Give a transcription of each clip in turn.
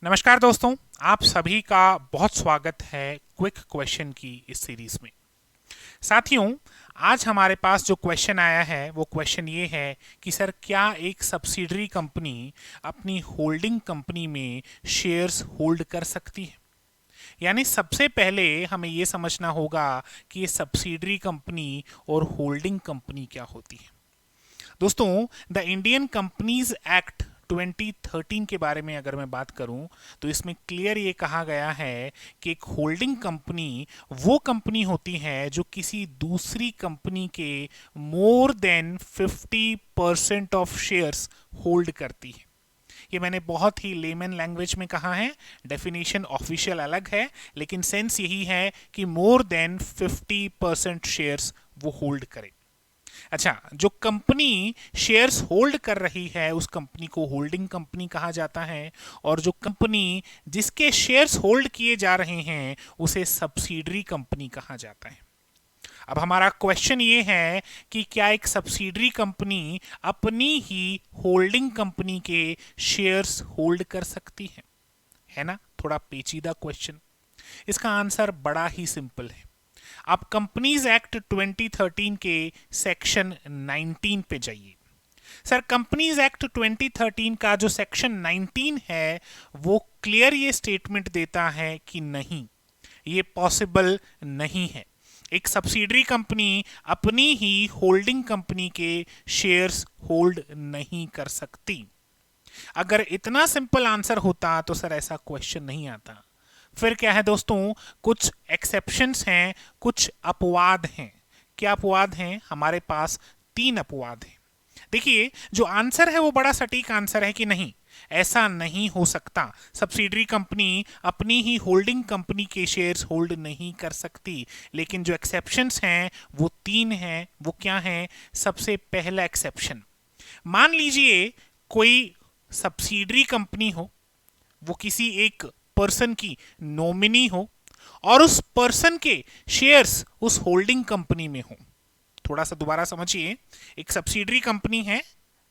नमस्कार दोस्तों, आप सभी का बहुत स्वागत है क्विक क्वेश्चन की इस सीरीज में। साथियों, आज हमारे पास जो क्वेश्चन आया है वो क्वेश्चन ये है कि सर क्या एक सब्सिडरी कंपनी अपनी होल्डिंग कंपनी में शेयर्स होल्ड कर सकती है। यानी सबसे पहले हमें ये समझना होगा कि ये सब्सिडरी कंपनी और होल्डिंग कंपनी क्या होती है। दोस्तों, द इंडियन कंपनीज एक्ट 2013 के बारे में अगर मैं बात करूं तो इसमें क्लियर ये कहा गया है कि एक होल्डिंग कंपनी वो कंपनी होती है जो किसी दूसरी कंपनी के more than 50% of shares hold करती है। ये मैंने बहुत ही लेमन लैंग्वेज में कहा है, डेफिनेशन ऑफिशियल अलग है, लेकिन सेंस यही है कि मोर देन 50% शेयर्स वो होल्ड करे। अच्छा, जो कंपनी शेयर्स होल्ड कर रही है उस कंपनी को होल्डिंग कंपनी कहा जाता है, और जो कंपनी जिसके शेयर्स होल्ड किए जा रहे हैं उसे सब्सिडरी कंपनी कहा जाता है। अब हमारा क्वेश्चन ये है कि क्या एक सब्सिडरी कंपनी अपनी ही होल्डिंग कंपनी के शेयर्स होल्ड कर सकती है ना? थोड़ा पेचीदा क्वेश्चन। इसका आंसर बड़ा ही सिंपल है। आप कंपनीज एक्ट 2013 के सेक्शन 19 पे जाइए। सर, कंपनीज एक्ट 2013 का जो सेक्शन 19 है वो क्लियर ये स्टेटमेंट देता है कि नहीं, ये पॉसिबल नहीं है। एक सब्सिडरी कंपनी अपनी ही होल्डिंग कंपनी के शेयर्स होल्ड नहीं कर सकती। अगर इतना सिंपल आंसर होता तो सर ऐसा क्वेश्चन नहीं आता। फिर क्या है दोस्तों, कुछ एक्सेप्शंस हैं, कुछ अपवाद हैं। क्या अपवाद हैं? हमारे पास 3 अपवाद हैं। देखिए, जो आंसर है वो बड़ा सटीक आंसर है कि नहीं, ऐसा नहीं हो सकता। सब्सिडरी कंपनी अपनी ही होल्डिंग कंपनी के शेयर्स होल्ड नहीं कर सकती। लेकिन जो एक्सेप्शंस हैं वो 3 हैं। वो क्या हैं? सबसे पहला एक्सेप्शन, मान लीजिए कोई सब्सिडरी कंपनी हो, वो किसी एक पर्सन की नॉमिनी हो और उस पर्सन के शेयर्स उस होल्डिंग कंपनी में हो। थोड़ा सा दोबारा समझिए। एक सब्सिडरी कंपनी है,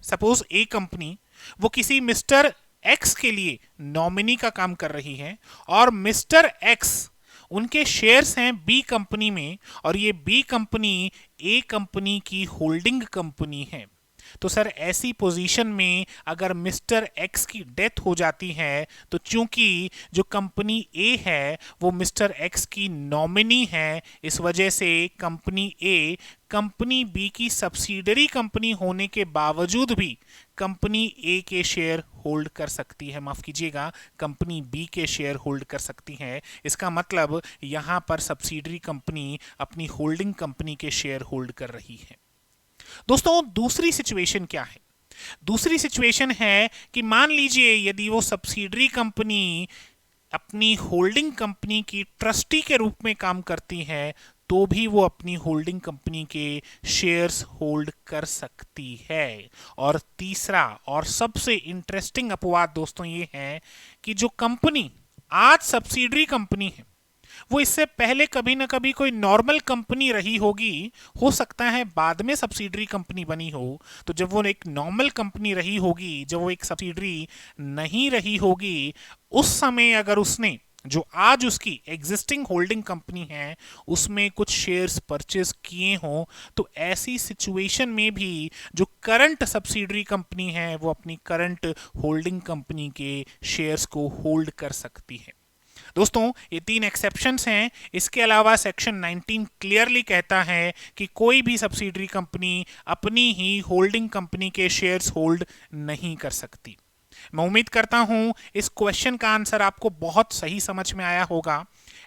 सपोज ए कंपनी, वो किसी मिस्टर एक्स के लिए नॉमिनी का काम कर रही है और मिस्टर एक्स उनके शेयर्स हैं बी कंपनी में, और ये बी कंपनी ए कंपनी की होल्डिंग कंपनी है। तो सर ऐसी पोजीशन में अगर मिस्टर एक्स की डेथ हो जाती है तो चूंकि जो कंपनी ए है वो मिस्टर एक्स की नॉमिनी है, इस वजह से कंपनी ए कंपनी बी की सब्सिडरी कंपनी होने के बावजूद भी कंपनी ए के शेयर होल्ड कर सकती है। माफ कीजिएगा, कंपनी बी के शेयर होल्ड कर सकती है। इसका मतलब यहां पर सब्सिडरी कंपनी अपनी होल्डिंग कंपनी के शेयर होल्ड कर रही है। दोस्तों, दूसरी सिचुएशन क्या है? दूसरी सिचुएशन है कि मान लीजिए यदि वो सब्सिडरी कंपनी अपनी होल्डिंग कंपनी की ट्रस्टी के रूप में काम करती है तो भी वो अपनी होल्डिंग कंपनी के शेयर्स होल्ड कर सकती है। और तीसरा और सबसे इंटरेस्टिंग अपवाद दोस्तों ये है कि जो कंपनी आज सब्सिडरी कंपनी है वो इससे पहले कभी ना कभी कोई नॉर्मल कंपनी रही होगी। हो सकता है बाद में सब्सिडरी कंपनी बनी हो। तो जब वो एक नॉर्मल कंपनी रही होगी, जब वो एक सब्सिडरी नहीं रही होगी, उस समय अगर उसने जो आज उसकी एग्जिस्टिंग होल्डिंग कंपनी है उसमें कुछ शेयर्स परचेज किए हों, तो ऐसी सिचुएशन में भी जो करंट सब्सिडरी कंपनी है वो अपनी करंट होल्डिंग कंपनी के शेयर्स को होल्ड कर सकती है। दोस्तों, ये 3 एक्सेप्शंस हैं। इसके अलावा सेक्शन 19 क्लियरली कहता है कि कोई भी सब्सिडरी कंपनी अपनी ही होल्डिंग कंपनी के शेयर्स होल्ड नहीं कर सकती। मैं उम्मीद करता हूं इस क्वेश्चन का आंसर आपको बहुत सही समझ में आया होगा।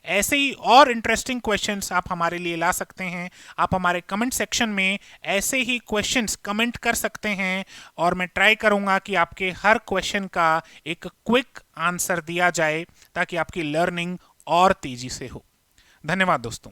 ऐसे ही और इंटरेस्टिंग क्वेश्चंस आप हमारे लिए ला सकते हैं। आप हमारे कमेंट सेक्शन में ऐसे ही क्वेश्चंस कमेंट कर सकते हैं और मैं ट्राई करूंगा कि आपके हर क्वेश्चन का एक क्विक आंसर दिया जाए ताकि आपकी लर्निंग और तेजी से हो। धन्यवाद दोस्तों।